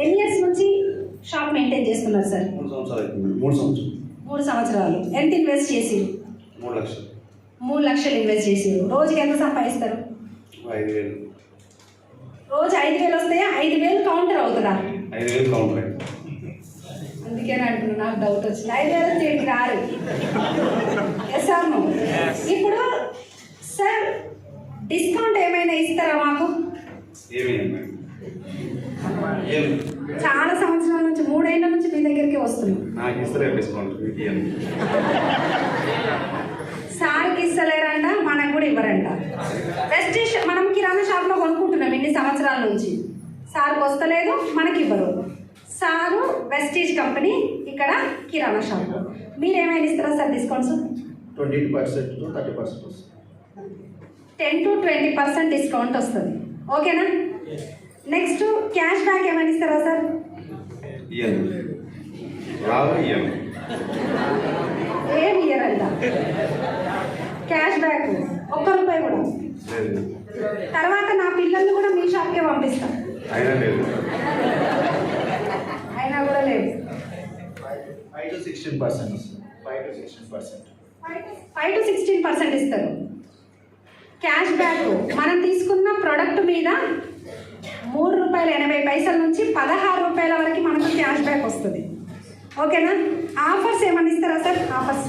ఎన్ని ఇయర్స్ నుంచి shop maintain చేస్తున్నారు సార్? 3 సంవత్సరాలు. ఎంత ఇన్వెస్ట్ చేసి? 3 లక్షలు. 3 లక్షలు ఇన్వెస్ట్ చేసి రోజుకి ఎంత సంపాదిస్తారు? 5,000. రోజు 5,000 వస్తాయా? 5,000 కౌంటర్ అవుతుందా? 5,000 కౌంటర్. అందుకే అంటున్నా, నాకు డౌట్ వచ్చింది. 5,000 చేయడానికి రారు. Yes or no? ఇప్పుడు సార్ డిస్కౌంట్ ఏమైనా ఇస్తారా మాకు? చాలా సంవత్సరాల నుంచి 3 ఏళ్ళ నుంచి మీ దగ్గరికి వస్తున్నాం. నాకు ఇస్తారా డిస్కౌంట్? సార్కి ఇస్తలేరంట, మనకు కూడా ఇవ్వరంట. వెస్టీజ్ మనం కిరాణా షాప్లో కొనుక్కుంటున్నాం ఇన్ని సంవత్సరాల నుంచి. సార్కి వస్తలేదు, మనకి ఇవ్వరు. సారు వెస్టీజ్ కంపెనీ, ఇక్కడ కిరాణా షాప్. మీరు ఏమైనా ఇస్తారా సార్ డిస్కౌంట్స్? 20% to 30% వస్తుంది. 10 to 20% డిస్కౌంట్ వస్తుంది. ఓకేనా? నెక్స్ట్ క్యాష్ బ్యాక్ ఏమైనా ఇస్తారా సార్? ఏమి ఇయ్యరంట. క్యాష్ బ్యాక్ ₹1 కూడా. తర్వాత నా పిల్లల్ని కూడా మీ షాప్కే పంపిస్తాను. అయినా కూడా లేదు. 5 to 16% వస్తుంది. 5 to 16%. 5 to 16% ఇస్తారు. క్యాష్ బ్యాక్ మనం తీసుకున్న ప్రోడక్ట్ మీద ₹3.80 నుంచి ₹16 వరకు మనకు క్యాష్ బ్యాక్ వస్తుంది. ఓకేనా? ఆఫర్స్ ఏమన్నా ఇస్తారా సార్? ఆఫర్స్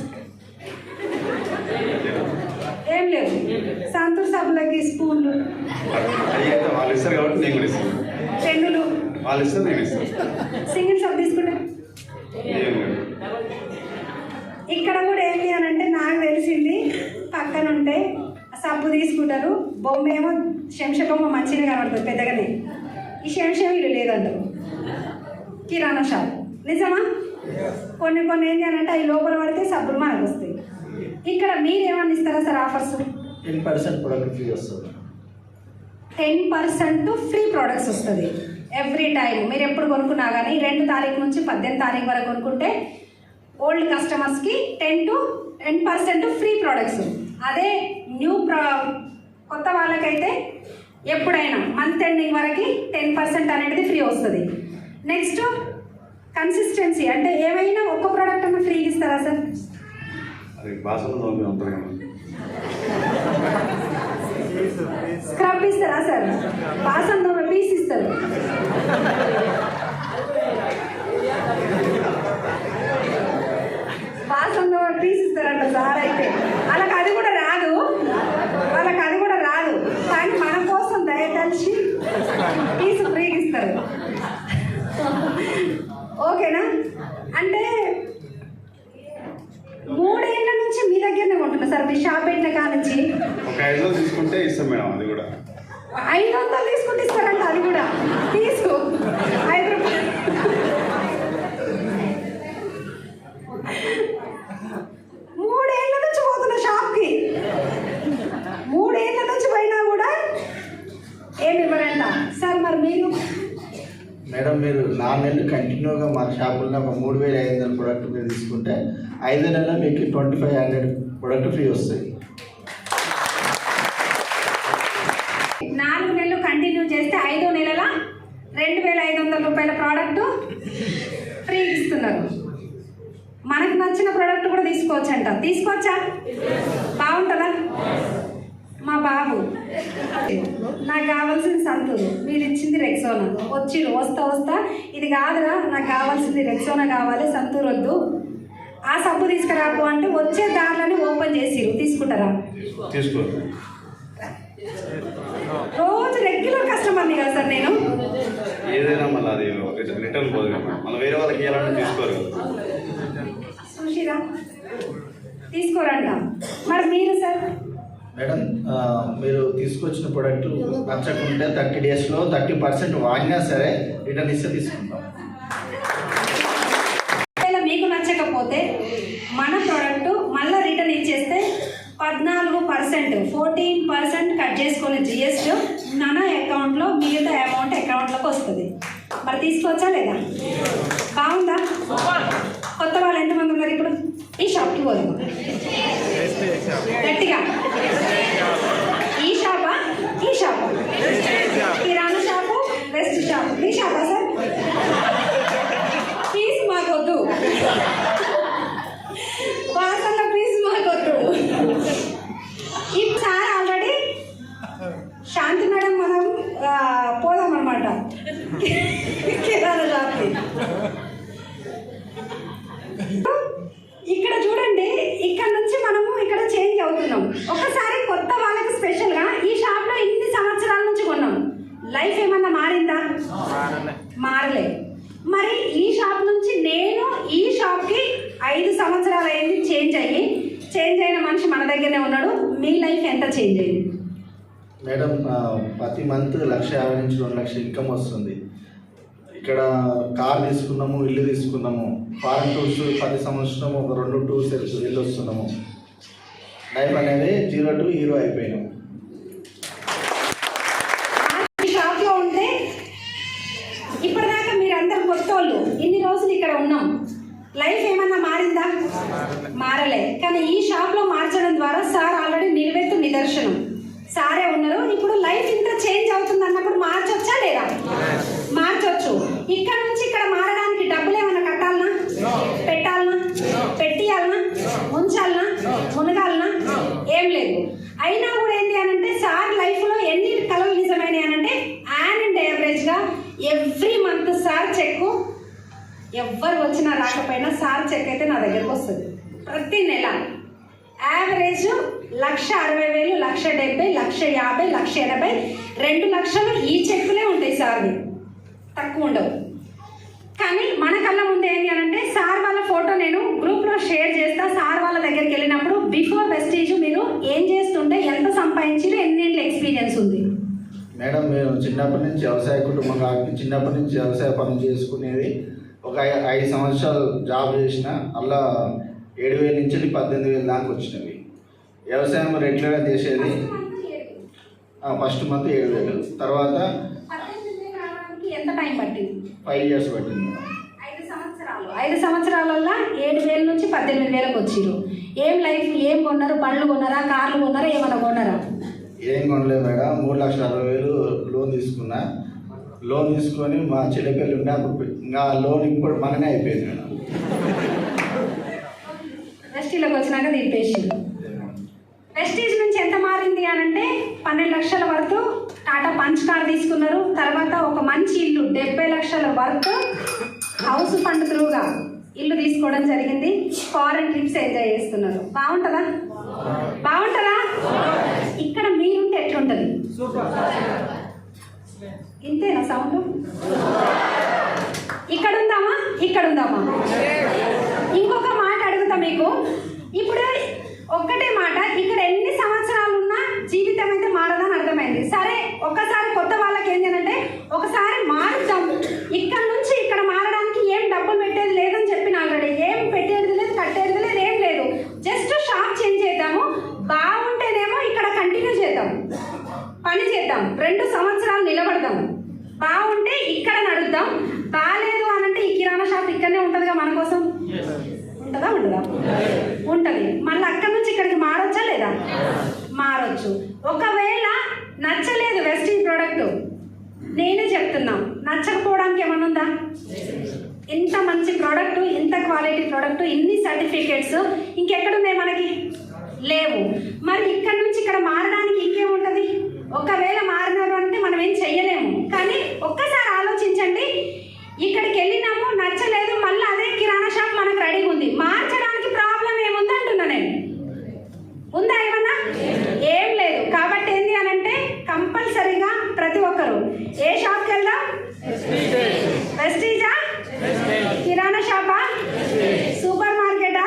ఏం లేవు. సంతూర్ సబ్బులకి స్పూన్లు, పెన్నులు, సింగిల్ సబ్బు తీసుకుంటే ఇక్కడ కూడా ఏంటి అని అంటే, నాకు తెలిసింది పక్కన ఉంటే సబ్బు తీసుకుంటారు, బొమ్మ ఏమో శంష బొమ్మ మంచిగా కనబడుతుంది పెద్దగానే. ఈ శంష వీళ్ళు లేదంటారు కిరాణా షాప్. నిజమా? కొన్ని ఏంటి అని అంటే అవి లోపల పడితే సబ్బులు మనకు వస్తాయి. ఇక్కడ మీరు ఏమన్నా ఇస్తారా సార్ ఆఫర్స్? 10% ప్రొడక్ట్ ఫ్రీ వస్తుంది. 10% ఫ్రీ ప్రోడక్ట్స్ వస్తుంది ఎవ్రీ టైం. మీరు ఎప్పుడు కొనుక్కున్నా కానీ 2 తారీఖు నుంచి 18 తారీఖు వరకు కొనుక్కుంటే ఓల్డ్ కస్టమర్స్కి 10% ఫ్రీ ప్రోడక్ట్స్. అదే కొత్త వాళ్ళకైతే ఎప్పుడైనా మంత్ ఎండింగ్ వరకు 10% అనేది ఫ్రీ వస్తుంది. నెక్స్ట్ కన్సిస్టెన్సీ, అంటే ఏమైనా ఒక ప్రోడక్ట్ అన్న ఫ్రీగా ఇస్తారా సార్? స్క్రబ్ ఇస్తారా సార్? బాసన్ దోమ పీస్ ఇస్తారు. బాసన్ దోమ పీస్ ఇస్తారంట సార్. అయితే వాళ్ళకి అది కూడా రాదు, కానీ మన కోసం దయతలిచి పీస్ ఫ్రీగా ఇస్తారు. ఓకేనా? అంటే 3 ఏళ్ళ నుంచి మీ దగ్గరనే కొంటున్నా సార్. మీ షాప్ పెట్టిన కానించి ఒక 500 తీసుకుంటే ఇస్తాం మేడం. అది కూడా 500 తీసుకుంటే ఇస్తారంట. అది కూడా తీసుకో. ₹5 3 ఏళ్ళ నుంచి పోతున్న షాప్కి. 3 ఏళ్ళ నుంచి పోయినా కూడా ఏమి ఇవ్వరంట సార్. మరి మీరు మేడం, మీరు 4 నెలలు కంటిన్యూగా మా షాపుల్లో ఒక 3,500 ప్రొడక్ట్ మీరు తీసుకుంటే 5 నెలలు మీకు 2,500 ప్రొడక్ట్ ఫ్రీ వస్తుంది. 4 నెలలు కంటిన్యూ చేస్తే 5వ నెలల ₹2,500 ప్రోడక్ట్ ఫ్రీ ఇస్తున్నారు. మనకు నచ్చిన ప్రోడక్ట్ కూడా తీసుకోవచ్చంట. తీసుకోవచ్చా? బాగుంటుందా? మా బాబు నాకు కావాల్సింది సంతూరు, మీరు ఇచ్చింది రెక్సోనా. వస్తా ఇది కాదురా, నాకు కావాల్సింది రెక్సోనా కావాలి, సంతూర్ వద్దు, ఆ సబ్బు తీసుకురాకు అంటే వచ్చే దారిలోనే ఓపెన్ చేసిరు. తీసుకుంటారా? రోజు రెగ్యులర్ కస్టమర్ని కదా సార్ నేను. ఏదైనా మళ్ళీ అది రిటర్న్ పోదు కదా, మళ్ళీ వేరే వాళ్ళకి ఇవ్వాలంటే తీసుకోరు. సుశీరా తీసుకోరంట. మరి మీరు సార్? మేడం, మీరు తీసుకొచ్చిన ప్రోడక్ట్ నచ్చకుంటే 30 డేస్లో 30% వాడినా సరే రిటర్న్ ఇస్తే తీసుకుంటాం. మీకు నచ్చకపోతే మన ప్రోడక్ట్ మళ్ళీ రిటర్న్ ఇచ్చేస్తే 14% కట్ చేసుకుని జిఎస్టీ మన అకౌంట్లో మిగతా అమౌంట్ అకౌంట్లోకి వస్తుంది. మరి తీసుకోవచ్చా లేదా? బాగుందా? కొత్త వాళ్ళు ఎంతమంది ఉన్నారు ఇప్పుడు ఈ షాప్కి పోదాం గట్టిగా? ఈ షాపా కిరాణా షాపు, వెస్ట్ షాపు, మీ షాపా సార్? మారలే. మరి ఈ షాప్ నుంచి నేను ఈ షాప్కి 5 సంవత్సరాలు అయింది చేంజ్ అయిన మనిషి మన దగ్గరనే ఉన్నాడు. మీ లైఫ్ ఎంత చేంజ్ అయింది? మేడం ప్రతి మంత్ 1,50,000 నుంచి 2 లక్షల ఇన్కమ్ వస్తుంది. ఇక్కడ కార్ తీసుకున్నాము, ఇల్లు తీసుకున్నాము, ఫారెన్ టూర్స్ ప్రతి సంవత్సరం ఒక 2 టూర్స్ వెళ్ళి వస్తున్నాము. లైఫ్ అనేది 0 to హీరో అయిపోయినాము. ఈ షాప్లో ఉంటే ఇప్పటిదాకా మీరందరూ కొత్త వాళ్ళు, ఇన్ని రోజులు ఇక్కడ ఉన్నాం, లైఫ్ ఏమన్నా మారిందా? మారలే. కానీ ఈ షాప్లో మార్చడం ద్వారా సార్ ఆల్రెడీ నిలువెత్తు నిదర్శనం. సారే ఉన్నారు. ఇప్పుడు లైఫ్ ఇంత చేంజ్ అవుతుంది అన్నప్పుడు మార్చొచ్చా లేదా? మార్చొచ్చు. ఇక్కడ నుంచి ఇక్కడ మారడానికి డబ్బులు ఏమన్నా కట్టాలనా, పెట్టాలనా, పెట్టియాలనా, ఉంచాలనా, మునగాలనా? ఏం లేదు. అయినా కూడా ఏంటి అనంటే సార్ లైఫ్లో ఎన్ని కళలు నిజమైనవి అనంటే అండ్ యావరేజ్గా ఎవ్రీ మంత్ సార్ చెక్, ఎవ్వరు వచ్చినా రాకపోయినా సార్ చెక్ అయితే నా దగ్గరకు వస్తుంది. ప్రతి నెల యావరేజ్ 1,60,000, 1,70,000, 1,50,000, 1,80,000, 2 లక్షలు ఈ చెక్కులే ఉంటాయి సార్వి, తక్కువ ఉండవు. కానీ మన కళ్ళ ముందు ఏంటి అనంటే సార్ వాళ్ళ ఫోటో నేను గ్రూప్లో షేర్ చేస్తా. సార్ వాళ్ళ దగ్గరికి వెళ్ళినప్పుడు బిఫోర్ వెస్టీజ్ మీరు ఏం చేస్తుంటే, ఎంత సంపాదించారు, ఎన్నేళ్ళ ఎక్స్పీరియన్స్ ఉంది? మేడం మేము చిన్నప్పటి నుంచి వ్యవసాయ కుటుంబం కాబట్టి చిన్నప్పటి నుంచి వ్యవసాయ పనులు చేసుకునేది. ఒక 5 సంవత్సరాలు జాబ్ చేసిన అలా 7,000 నుంచి 18,000 దాకా వచ్చినవి. వ్యవసాయం రెగ్యులర్గా చేసేది. ఫస్ట్ మంత్ 7,000, తర్వాత 18,000 ఎంత టైం పట్టింది? 5 years పట్టింది. 5 సంవత్సరాలలో 7,000 నుంచి 18,000 వచ్చిరు. ఏం లైఫ్, ఏం కొన్నారు? బండ్లు కొన్నారా, కార్లు కొన్నారా, ఏమన్నా కొన్నారా? ఏం కొనలేదు మేడం. 3,60,000 లోన్ తీసుకున్నా. లోన్ తీసుకొని మా చెల్లెపల్లి ఉండే అప్పుడు ఇంకా లోన్ ఇప్పుడు మననే అయిపోయింది మేడం. వెస్టీలోకి వచ్చినాక తీర్పేసి వెస్టీజ్ నుంచి ఎంత మారింది అనంటే 12 లక్షల వరకు టాటా పంచ్ కార్ తీసుకున్నారు. తర్వాత ఒక మంచి ఇల్లు 70 లక్షల వరకు హౌస్ ఫండ్ త్రూగా ఇల్లు తీసుకోవడం జరిగింది. ఫారెన్ ట్రిప్స్ ఎంజాయ్ చేస్తున్నారు. బాగుంటుందా? బాగుంటుందా? ఇక్కడ మీరుంటే ఎట్లుంటుంది? ఇంతేనా సౌండ్? ఇక్కడ ఉందామా, ఇక్కడ ఉందామా? ఇంకొక మాట అడుగుతా మీకు. ఇప్పుడు ఒక్కటే మాట, ఇక్కడ ఎన్ని సంవత్సరాలు ఉన్నా జీవితం అయితే మారదని అర్థమైంది. సరే, ఒక్కసారి కొత్త వాళ్ళకి ఏంటి అంటే ఒకసారి మారుద్దాం. ఇక్కడ నుంచి ఇక్కడ మారడానికి ఏం డబ్బులు పెట్టేది లేదని చెప్పిన ఆల్రెడీ. ఏం పెట్టేది లేదు, కట్టేది లేదు, ఏం లేదు. జస్ట్ షాప్ చేంజ్ చేద్దాము. బాగుంటేనేమో ఇక్కడ కంటిన్యూ చేద్దాం, పని చేద్దాం, 2 సంవత్సరాలు నిలబడదాం. బాగుంటే ఇక్కడ నడుద్దాం. బాగాలేదు అనంటే ఈ కిరాణా షాప్ ఇక్కడనే ఉంటుందిగా మన కోసం. ఉంటుందా? ఉండదా? ఉంటుంది. మళ్ళీ అక్కడి నుంచి ఇక్కడికి మారొచ్చా లేదా? మారొచ్చు. ఒకవేళ నచ్చలేదు వెస్టీజ్ ప్రోడక్ట్, నేనే చెప్తున్నా, నచ్చకపోవడానికి ఏమన్నా ఉందా? ఇంత మంచి ప్రోడక్ట్, ఇంత క్వాలిటీ ప్రోడక్ట్, ఇన్ని సర్టిఫికేట్స్ ఇంకెక్కడున్నాయి మనకి? లేవు. మరి ఇక్కడ నుంచి ఇక్కడ మారడానికి ఇంకేముంటుంది? ఒకవేళ మారినారు అంటే మనం ఏం చెయ్యలేము. కానీ ఒక్కసారి ఆలోచించండి, ఇక్కడికి వెళ్ళినాము, నచ్చలేదు, మళ్ళీ అదే కిరాణా షాప్ మనకు రెడీగా ఉంది. మార్చడానికి ప్రాబ్లం ఏముంది అంటున్నా నేను. ఉందా ఏమన్నా? ఏం లేదు. కాబట్టి ఏంటి అనంటే కంపల్సరీగా ప్రతి ఒక్కరు ఏ షాప్కి వెళ్దాం? వెస్టీజా? కిరాణా షాపా? సూపర్ మార్కెటా?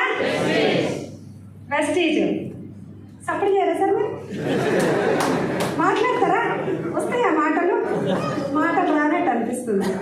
వెస్టీజ్. సపోర్ట్ చేయరా సార్? మీరు మాట్లాడతారా? వస్తాయా మాటలు? మాటలు రానట్టు అనిపిస్తుంది.